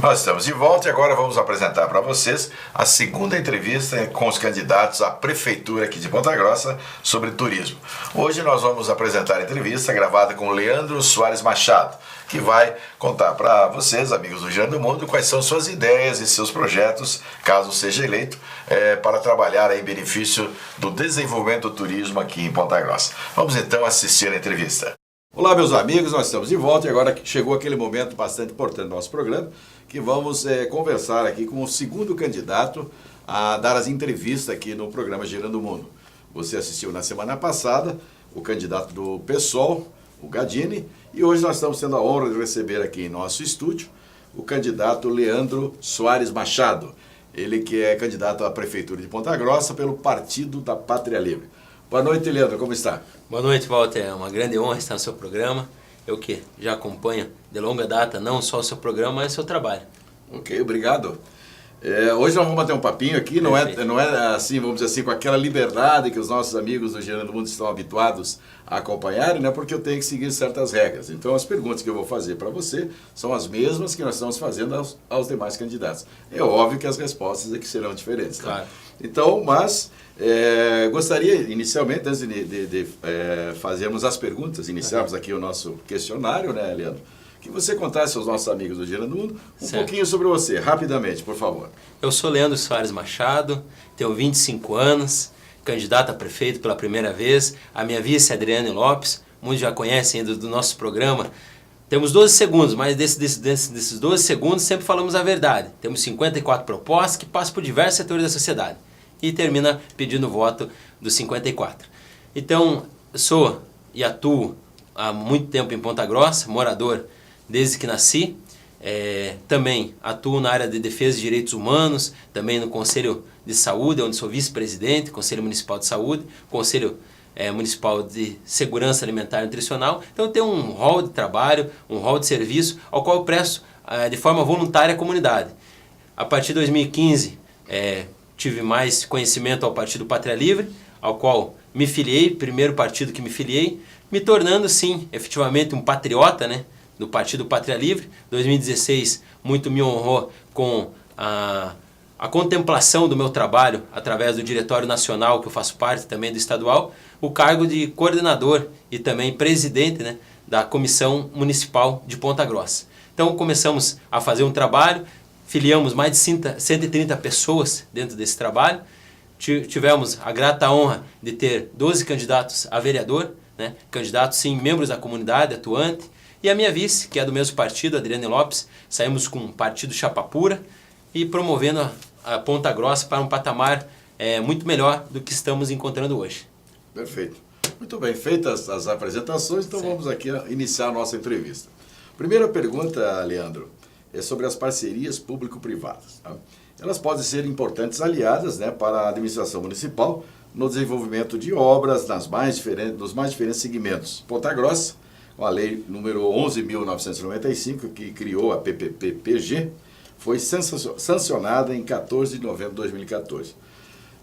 Nós estamos de volta e agora vamos apresentar para vocês a segunda entrevista com os candidatos à Prefeitura aqui de Ponta Grossa sobre turismo. Hoje nós vamos apresentar a entrevista gravada com Leandro Soares Machado, que vai contar para vocês, amigos do Girando o Mundo, quais são suas ideias e seus projetos, caso seja eleito, para trabalhar em benefício do desenvolvimento do turismo aqui em Ponta Grossa. Vamos então assistir a entrevista. Olá, meus amigos, nós estamos de volta e agora chegou aquele momento bastante importante do nosso programa, que vamos conversar aqui com o segundo candidato a dar as entrevistas aqui no programa Girando o Mundo. Você assistiu na semana passada o candidato do PSOL, o Gadini, e hoje nós estamos tendo a honra de receber aqui em nosso estúdio o candidato Leandro Soares Machado, ele que é candidato à Prefeitura de Ponta Grossa pelo Partido da Pátria Livre. Boa noite, Leandro, como está? Boa noite, Walter. É uma grande honra estar no seu programa. Eu que já acompanho de longa data não só o seu programa, mas o seu trabalho. Ok, obrigado. Hoje nós vamos bater um papinho aqui, não é assim, vamos dizer assim, com aquela liberdade que os nossos amigos do Girando o Mundo estão habituados a acompanharem, né? Porque eu tenho que seguir certas regras. Então as perguntas que eu vou fazer para você são as mesmas que nós estamos fazendo aos demais candidatos. É óbvio que as respostas aqui serão diferentes. Tá? Claro. Então, mas gostaria inicialmente, antes de fazermos as perguntas, iniciarmos aqui o nosso questionário, né, Leandro? Que você contasse aos nossos amigos do Girando o Mundo um pouquinho sobre você, rapidamente, por favor. Eu sou Leandro Soares Machado, tenho 25 anos, candidato a prefeito pela primeira vez. A minha vice é Adriane Lopes, muitos já conhecem do nosso programa. Temos 12 segundos, mas desses 12 segundos sempre falamos a verdade. Temos 54 propostas que passam por diversos setores da sociedade. E termina pedindo o voto dos 54. Então, sou e atuo há muito tempo em Ponta Grossa, morador desde que nasci. Também atuo na área de defesa de direitos humanos, também no Conselho de Saúde, onde sou vice-presidente, Conselho Municipal de Saúde, Conselho Municipal de Segurança Alimentar e Nutricional. Então eu tenho um rol de trabalho, um rol de serviço, ao qual eu presto de forma voluntária à comunidade. A partir de 2015, tive mais conhecimento ao Partido Pátria Livre, ao qual me filiei, primeiro partido que me filiei, me tornando, sim, efetivamente um patriota, né, do Partido Pátria Livre. 2016 muito me honrou com a contemplação do meu trabalho através do Diretório Nacional, que eu faço parte também do estadual, o cargo de coordenador e também presidente, né, da Comissão Municipal de Ponta Grossa. Então começamos a fazer um trabalho, filiamos mais de 130 pessoas dentro desse trabalho, tivemos a grata honra de ter 12 candidatos a vereador, né? Candidatos, sim, membros da comunidade atuante, e a minha vice, que é do mesmo partido, Adriane Lopes. Saímos com um partido chapa pura e promovendo a Ponta Grossa para um patamar muito melhor do que estamos encontrando hoje. Perfeito. Muito bem, feitas as apresentações, então vamos aqui iniciar a nossa entrevista. Primeira pergunta, Leandro, é sobre as parcerias público-privadas. Tá? Elas podem ser importantes aliadas, né, para a administração municipal no desenvolvimento de obras nos mais diferentes segmentos. Ponta Grossa, com a lei número 11.995, que criou a PPP-PG, foi sancionada em 14 de novembro de 2014.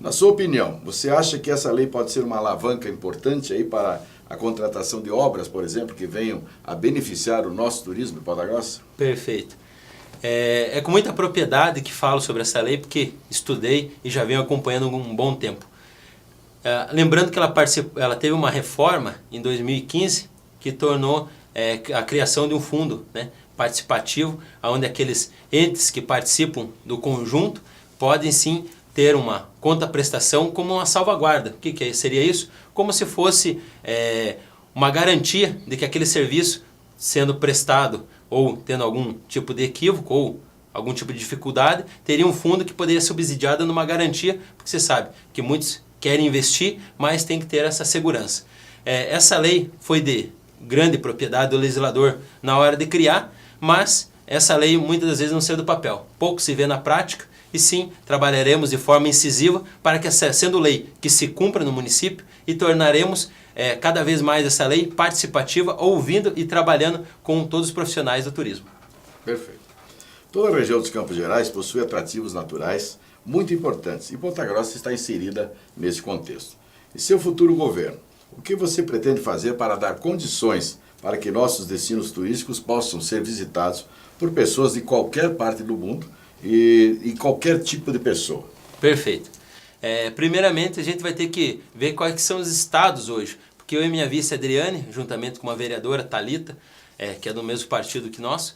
Na sua opinião, você acha que essa lei pode ser uma alavanca importante aí para a contratação de obras, por exemplo, que venham a beneficiar o nosso turismo de Ponta Grossa? Perfeito. É com muita propriedade que falo sobre essa lei, porque estudei e já venho acompanhando um bom tempo. Lembrando que ela teve uma reforma em 2015 que tornou a criação de um fundo, né, participativo, onde aqueles entes que participam do conjunto podem sim ter uma contraprestação como uma salvaguarda. O que seria isso? Como se fosse uma garantia de que aquele serviço sendo prestado ou tendo algum tipo de equívoco ou algum tipo de dificuldade, teria um fundo que poderia ser subsidiado numa garantia, porque você sabe que muitos querem investir, mas tem que ter essa segurança. Essa lei foi de grande propriedade do legislador na hora de criar, mas essa lei muitas das vezes não saiu do papel. Pouco se vê na prática e sim, trabalharemos de forma incisiva para que, sendo lei que se cumpra no município, e tornaremos cada vez mais essa lei participativa, ouvindo e trabalhando com todos os profissionais do turismo. Perfeito. Toda a região dos Campos Gerais possui atrativos naturais muito importantes e Ponta Grossa está inserida nesse contexto. E seu futuro governo, o que você pretende fazer para dar condições para que nossos destinos turísticos possam ser visitados por pessoas de qualquer parte do mundo e qualquer tipo de pessoa. Perfeito. Primeiramente, a gente vai ter que ver quais são os estados hoje, porque eu e minha vice Adriane, juntamente com uma vereadora, Thalita, que é do mesmo partido que nós,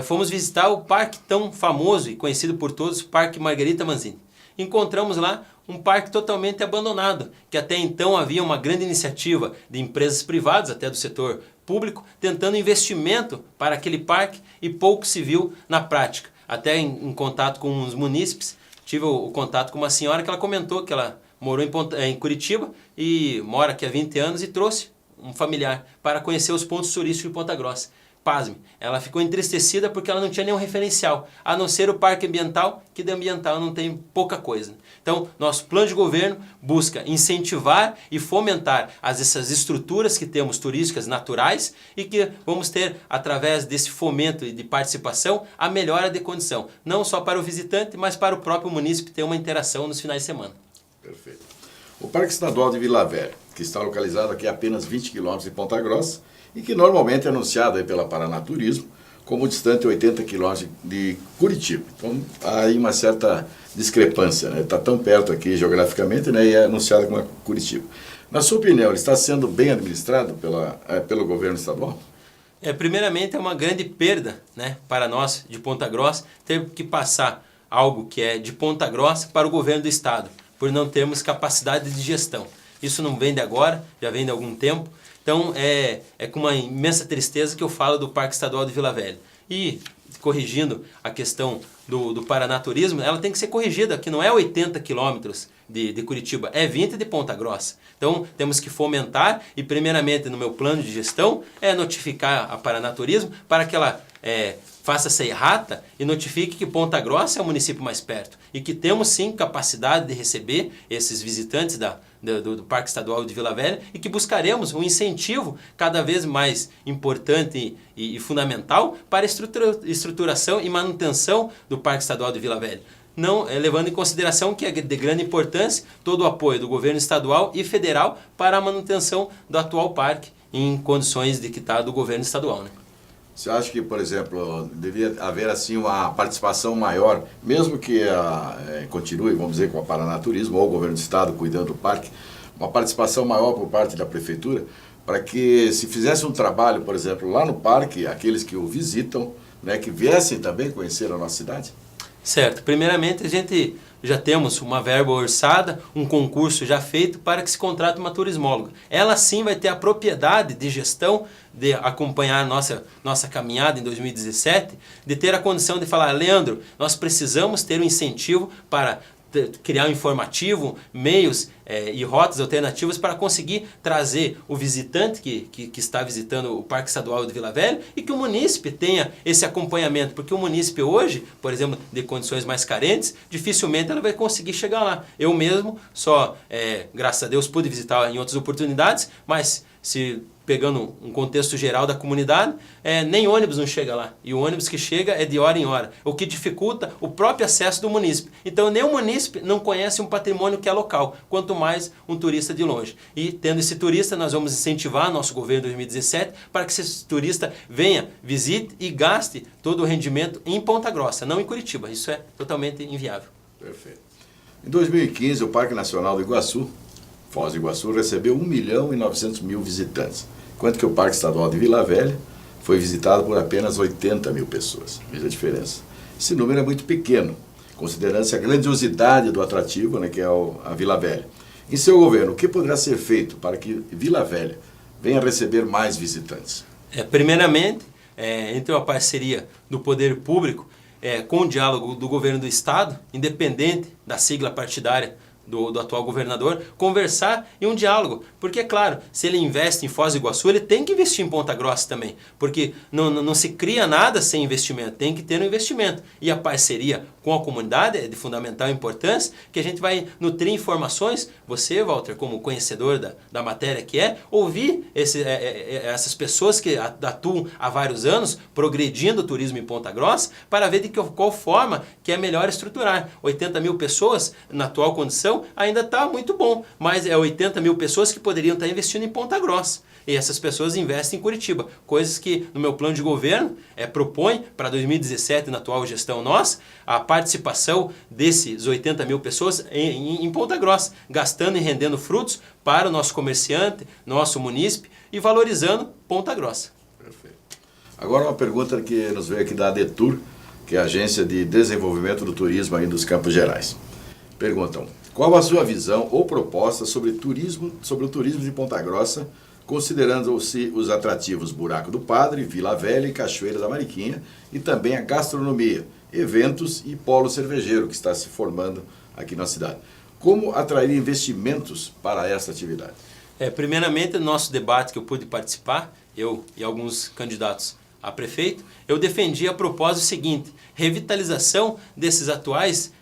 fomos visitar o parque tão famoso e conhecido por todos, o Parque Margherita Manzini. Encontramos lá um parque totalmente abandonado, que até então havia uma grande iniciativa de empresas privadas, até do setor público, tentando investimento para aquele parque e pouco se viu na prática. Até em contato com os munícipes, tive o contato com uma senhora que ela comentou que ela morou em Curitiba e mora aqui há 20 anos e trouxe um familiar para conhecer os pontos turísticos de Ponta Grossa. Pasme, ela ficou entristecida porque ela não tinha nenhum referencial, a não ser o parque ambiental, que de ambiental não tem pouca coisa. Então, nosso plano de governo busca incentivar e fomentar essas estruturas que temos turísticas naturais e que vamos ter, através desse fomento e de participação, a melhora de condição, não só para o visitante, mas para o próprio munícipe ter uma interação nos finais de semana. Perfeito. O Parque Estadual de Vila Velha, que está localizado aqui a apenas 20 quilômetros de Ponta Grossa, e que normalmente é anunciado aí pela Paraná Turismo como distante 80 quilômetros de Curitiba. Então, há aí uma certa discrepância, né? Está tão perto aqui geograficamente, né? E é anunciado como Curitiba. Na sua opinião, ele está sendo bem administrado pelo governo estadual? Primeiramente, é uma grande perda, né, para nós de Ponta Grossa ter que passar algo que é de Ponta Grossa para o governo do estado, por não termos capacidade de gestão. Isso não vem de agora, já vem de algum tempo. Então, é com uma imensa tristeza que eu falo do Parque Estadual de Vila Velha. E, corrigindo a questão do Paraná Turismo, ela tem que ser corrigida, que não é 80 quilômetros de Curitiba, é 20 de Ponta Grossa. Então, temos que fomentar e, primeiramente, no meu plano de gestão, notificar a Paraná Turismo para que ela faça essa errata e notifique que Ponta Grossa é o município mais perto e que temos sim capacidade de receber esses visitantes do Parque Estadual de Vila Velha e que buscaremos um incentivo cada vez mais importante e fundamental para a estruturação e manutenção do Parque Estadual de Vila Velha. Não, levando em consideração que é de grande importância todo o apoio do governo estadual e federal para a manutenção do atual parque em condições de que está do governo estadual, né? Você acha que, por exemplo, devia haver assim uma participação maior, mesmo que continue, vamos dizer, com a Paraná Turismo ou o governo do estado cuidando do parque, uma participação maior por parte da prefeitura, para que se fizesse um trabalho, por exemplo, lá no parque, aqueles que o visitam, né, que viessem também conhecer a nossa cidade? Certo. Primeiramente, a gente já temos uma verba orçada, um concurso já feito para que se contrate uma turismóloga. Ela sim vai ter a propriedade de gestão, de acompanhar nossa caminhada em 2017, de ter a condição de falar, Leandro, nós precisamos ter um incentivo para criar um informativo, meios e rotas alternativas para conseguir trazer o visitante que está visitando o Parque Estadual de Vila Velha e que o munícipe tenha esse acompanhamento, porque o munícipe hoje, por exemplo, de condições mais carentes, dificilmente ela vai conseguir chegar lá. Eu mesmo só, graças a Deus, pude visitar em outras oportunidades, mas se pegando um contexto geral da comunidade, nem ônibus não chega lá. E o ônibus que chega é de hora em hora, o que dificulta o próprio acesso do munícipe. Então, nem o munícipe não conhece um patrimônio que é local, quanto mais um turista de longe. E, tendo esse turista, nós vamos incentivar nosso governo em 2017 para que esse turista venha, visite e gaste todo o rendimento em Ponta Grossa, não em Curitiba. Isso é totalmente inviável. Perfeito. Em 2015, o Parque Nacional do Iguaçu, Foz do Iguaçu, recebeu 1.900.000 visitantes, enquanto que o Parque Estadual de Vila Velha foi visitado por apenas 80.000 pessoas. Veja a diferença. Esse número é muito pequeno, considerando-se a grandiosidade do atrativo, né, que é a Vila Velha. Em seu governo, o que poderá ser feito para que Vila Velha venha receber mais visitantes? Primeiramente, entre uma parceria do poder público com o diálogo do governo do estado, independente da sigla partidária do atual governador, conversar em um diálogo. Porque, é claro, se ele investe em Foz do Iguaçu, ele tem que investir em Ponta Grossa também. Porque não se cria nada sem investimento, tem que ter um investimento. E a parceria com a comunidade é de fundamental importância, que a gente vai nutrir informações, você, Walter, como conhecedor da matéria que ouvir essas pessoas que atuam há vários anos, progredindo o turismo em Ponta Grossa, para ver de qual forma que é melhor estruturar. 80.000 pessoas, na atual condição, participação ainda está muito bom, mas é 80 mil pessoas que poderiam estar investindo em Ponta Grossa. E essas pessoas investem em Curitiba, coisas que no meu plano de governo propõe para 2017, na atual gestão nossa, a participação desses 80 mil pessoas em Ponta Grossa, gastando e rendendo frutos para o nosso comerciante, nosso munícipe e valorizando Ponta Grossa. Perfeito. Agora uma pergunta que nos veio aqui da ADETUR, que é a Agência de Desenvolvimento do Turismo aí dos Campos Gerais. Perguntam, qual a sua visão ou proposta sobre o turismo de Ponta Grossa, considerando-se os atrativos Buraco do Padre, Vila Velha e Cachoeira da Mariquinha, e também a gastronomia, eventos e polo cervejeiro que está se formando aqui na cidade. Como atrair investimentos para essa atividade? Primeiramente, no nosso debate que eu pude participar, eu e alguns candidatos a prefeito, eu defendi a propósito seguinte: revitalização desses atuais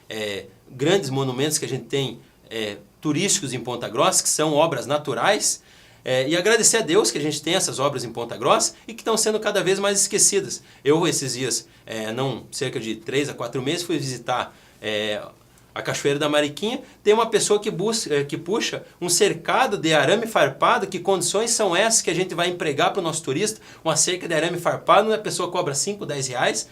grandes monumentos que a gente tem turísticos em Ponta Grossa, que são obras naturais, e agradecer a Deus que a gente tem essas obras em Ponta Grossa e que estão sendo cada vez mais esquecidas. Eu, esses dias, cerca de 3 a 4 meses, fui visitar a Cachoeira da Mariquinha. Tem uma pessoa que puxa um cercado de arame farpado. Que condições são essas que a gente vai empregar para o nosso turista? Uma cerca de arame farpado, a pessoa cobra 5, 10 reais,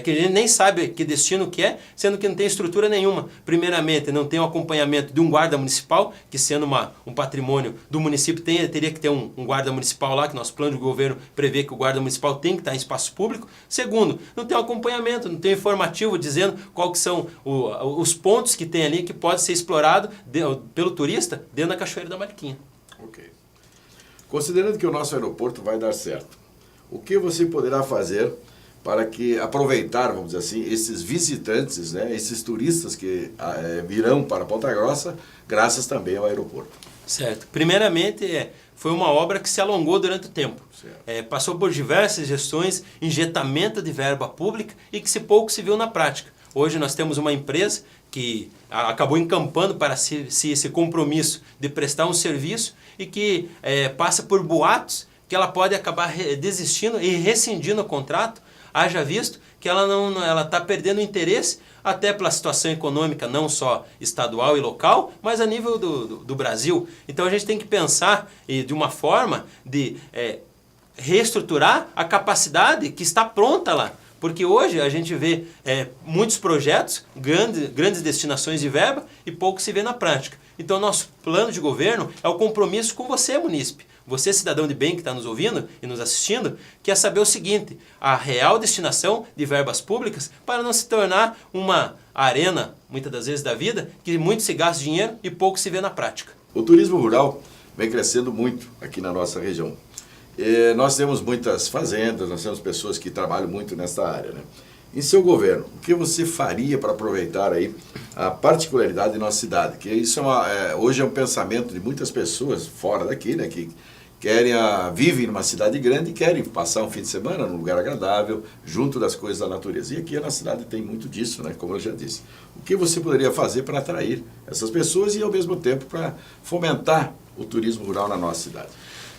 que a gente nem sabe que destino que é, sendo que não tem estrutura nenhuma. Primeiramente, não tem o acompanhamento de um guarda municipal, que sendo um patrimônio do município, teria que ter um guarda municipal lá, que nosso plano de governo prevê que o guarda municipal tem que estar em espaço público. Segundo, não tem o acompanhamento, não tem o informativo dizendo qual que são os pontos que tem ali que pode ser explorado pelo turista dentro da Cachoeira da Mariquinha. Ok. Considerando que o nosso aeroporto vai dar certo, o que você poderá fazer para aproveitar, vamos dizer assim, esses visitantes, esses turistas que virão para Ponta Grossa, graças também ao aeroporto? Certo. Primeiramente, foi uma obra que se alongou durante o tempo. Passou por diversas gestões, injetamento de verba pública e que pouco se viu na prática. Hoje nós temos uma empresa que acabou encampando para si esse compromisso de prestar um serviço e que passa por boatos que ela pode acabar desistindo e rescindindo o contrato, haja visto que ela está perdendo interesse até pela situação econômica, não só estadual e local, mas a nível do Brasil. Então a gente tem que pensar de uma forma de reestruturar a capacidade que está pronta lá. Porque hoje a gente vê muitos projetos, grandes destinações de verba e pouco se vê na prática. Então nosso plano de governo é o compromisso com você, munícipe. Você, cidadão de bem que está nos ouvindo e nos assistindo, quer saber o seguinte: a real destinação de verbas públicas para não se tornar uma arena, muitas das vezes da vida, que muito se gasta dinheiro e pouco se vê na prática. O turismo rural vem crescendo muito aqui na nossa região. Nós temos muitas fazendas, nós temos pessoas que trabalham muito nessa área, Em seu governo, o que você faria para aproveitar aí a particularidade de nossa cidade? Que isso hoje é um pensamento de muitas pessoas fora daqui, que vivem numa cidade grande e querem passar um fim de semana num lugar agradável, junto das coisas da natureza. E aqui na cidade tem muito disso, como eu já disse. O que você poderia fazer para atrair essas pessoas e, ao mesmo tempo, para fomentar o turismo rural na nossa cidade?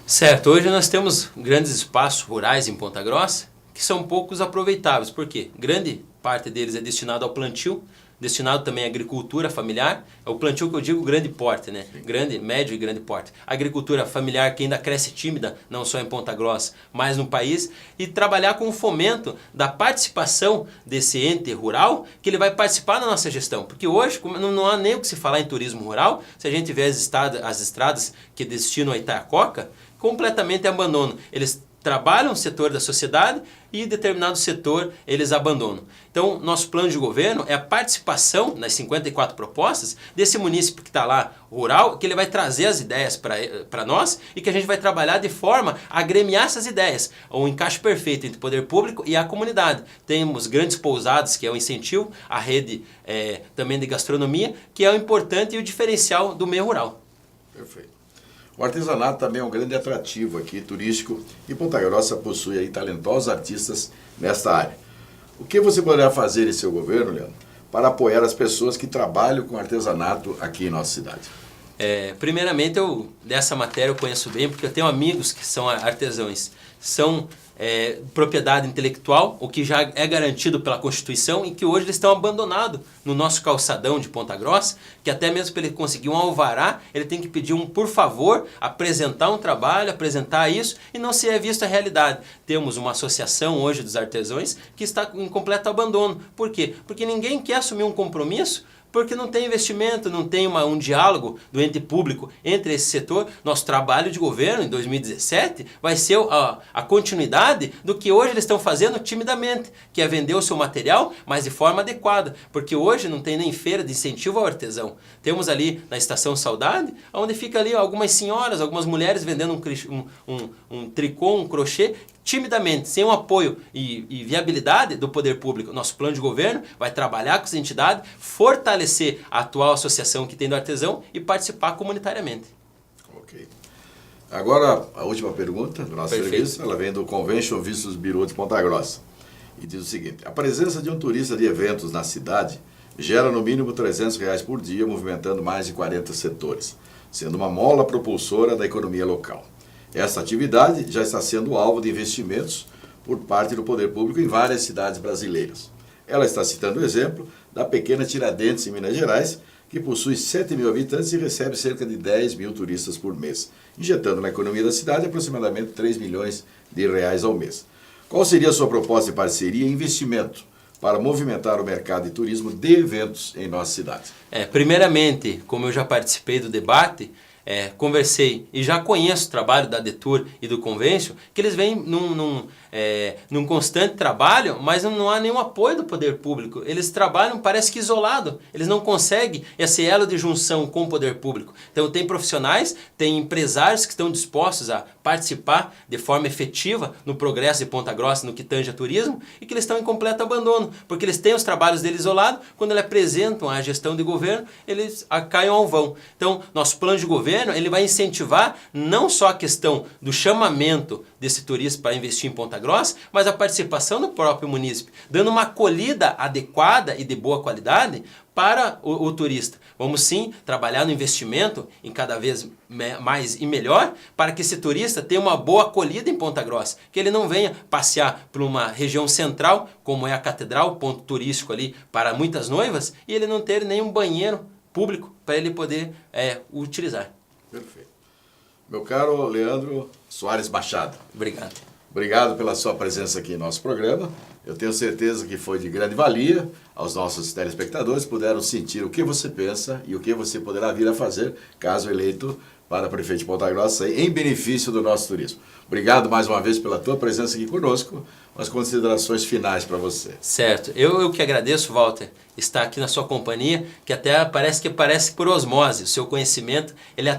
Certo, hoje nós temos grandes espaços rurais em Ponta Grossa que são poucos aproveitáveis. Por quê? Grande parte deles é destinado ao plantio, destinado também à agricultura familiar. É o plantio que eu digo grande porte, grande, médio e grande porte. A agricultura familiar que ainda cresce tímida, não só em Ponta Grossa, mas no país. E trabalhar com o fomento da participação desse ente rural, que ele vai participar da nossa gestão. Porque hoje não há nem o que se falar em turismo rural. Se a gente vê as estradas que destinam a Itacoca, completamente abandono. Eles trabalham o setor da sociedade e determinado setor eles abandonam. Então, nosso plano de governo é a participação nas 54 propostas desse munícipe que está lá, rural, que ele vai trazer as ideias para nós e que a gente vai trabalhar de forma a agremiar essas ideias. Um encaixe perfeito entre o poder público e a comunidade. Temos grandes pousadas, que é o incentivo, a rede também de gastronomia, que é o importante e o diferencial do meio rural. Perfeito. O artesanato também é um grande atrativo aqui, turístico, e Ponta Grossa possui aí talentosos artistas nesta área. O que você poderá fazer em seu governo, Leandro, para apoiar as pessoas que trabalham com artesanato aqui em nossa cidade? Primeiramente, dessa matéria eu conheço bem, porque eu tenho amigos que são artesãos. São propriedade intelectual, o que já é garantido pela Constituição, e que hoje eles estão abandonados no nosso calçadão de Ponta Grossa, que até mesmo para ele conseguir um alvará, ele tem que pedir por favor, apresentar um trabalho, apresentar isso, e não se é visto a realidade. Temos uma associação hoje dos artesãos que está em completo abandono. Por quê? Porque ninguém quer assumir um compromisso, porque não tem investimento, não tem um diálogo do ente público entre esse setor. Nosso trabalho de governo em 2017 vai ser a continuidade do que hoje eles estão fazendo timidamente, que é vender o seu material, mas de forma adequada, porque hoje não tem nem feira de incentivo ao artesão. Temos ali na Estação Saudade, onde fica ali algumas senhoras, algumas mulheres vendendo um tricô, um crochê, timidamente, sem o apoio e viabilidade do poder público. Nosso plano de governo vai trabalhar com as entidades, fortalecer a atual associação que tem do artesão e participar comunitariamente. Ok. Agora, a última pergunta do nosso serviço, ela vem do Convention Vistos Bureau de Ponta Grossa. E diz o seguinte: a presença de um turista de eventos na cidade gera no mínimo R$300 por dia, movimentando mais de 40 setores, sendo uma mola propulsora da economia local. Essa atividade já está sendo alvo de investimentos por parte do poder público em várias cidades brasileiras. Ela está citando o exemplo da pequena Tiradentes, em Minas Gerais, que possui 7.000 habitantes e recebe cerca de 10.000 turistas por mês, injetando na economia da cidade aproximadamente R$3 milhões ao mês. Qual seria a sua proposta de parceria e investimento para movimentar o mercado de turismo de eventos em nossa cidade? Primeiramente, como eu já participei do debate, conversei e já conheço o trabalho da Detour e do Convention, que eles vêm num constante trabalho, mas não há nenhum apoio do poder público. Eles trabalham, parece que isolado. Eles não conseguem esse elo de junção com o poder público. Então tem profissionais, tem empresários que estão dispostos a participar de forma efetiva no progresso de Ponta Grossa, no que tange a turismo, e que eles estão em completo abandono, porque eles têm os trabalhos deles isolados, quando eles apresentam a gestão de governo, eles caem ao vão. Então, nosso plano de governo, ele vai incentivar não só a questão do chamamento desse turista para investir em Ponta Grossa, mas a participação do próprio munícipe, dando uma acolhida adequada e de boa qualidade para o turista. Vamos sim trabalhar no investimento em cada vez mais e melhor, para que esse turista tenha uma boa acolhida em Ponta Grossa, que ele não venha passear por uma região central, como é a Catedral, ponto turístico ali para muitas noivas, e ele não ter nenhum banheiro público para ele poder utilizar. Perfeito. Meu caro Leandro Soares Machado. Obrigado. Obrigado pela sua presença aqui em nosso programa. Eu tenho certeza que foi de grande valia aos nossos telespectadores, puderam sentir o que você pensa e o que você poderá vir a fazer, caso eleito para prefeito de Ponta Grossa, em benefício do nosso turismo. Obrigado mais uma vez pela tua presença aqui conosco. Umas considerações finais para você. Certo. Eu que agradeço, Walter, estar aqui na sua companhia, que até parece por osmose. O seu conhecimento, ele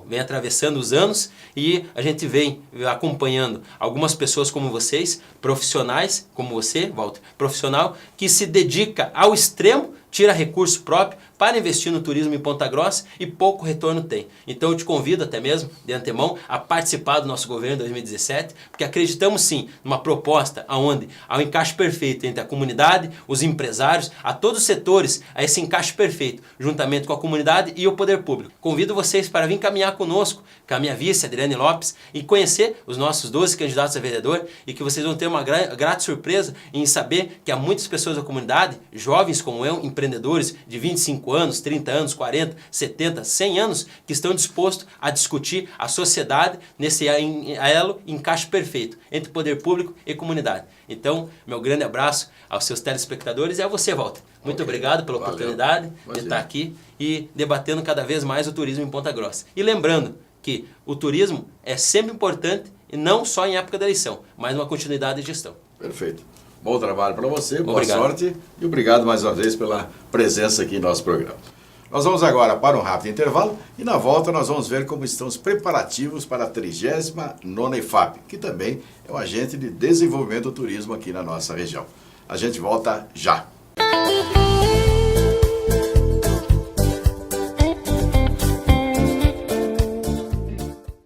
vem atravessando os anos e a gente vem acompanhando algumas pessoas como vocês, profissionais como você, Walter, profissional que se dedica ao extremo, tira recurso próprio para investir no turismo em Ponta Grossa e pouco retorno tem. Então eu te convido até mesmo, de antemão, a participar do nosso governo em 2017, porque acreditamos sim numa proposta onde há um encaixe perfeito entre a comunidade, os empresários, a todos os setores, a esse encaixe perfeito, juntamente com a comunidade e o poder público. Convido vocês para vir caminhar conosco, com a minha vice, Adriane Lopes, e conhecer os nossos 12 candidatos a vereador, e que vocês vão ter uma grata surpresa em saber que há muitas pessoas da comunidade, jovens como eu, empreendedores de 25 anos, 30 anos, 40, 70, 100 anos, que estão dispostos a discutir a sociedade nesse elo encaixe perfeito entre poder público e comunidade. Então, meu grande abraço aos seus telespectadores e a você, Walter. Muito obrigado pela oportunidade de estar aqui e debatendo cada vez mais o turismo em Ponta Grossa. E lembrando que o turismo é sempre importante, e não só em época da eleição, mas numa continuidade de gestão. Perfeito. Bom trabalho para você, boa sorte e obrigado mais uma vez pela presença aqui em nosso programa. Nós vamos agora para um rápido intervalo e na volta nós vamos ver como estão os preparativos para a 39ª IFAP, que também é um agente de desenvolvimento do turismo aqui na nossa região. A gente volta já.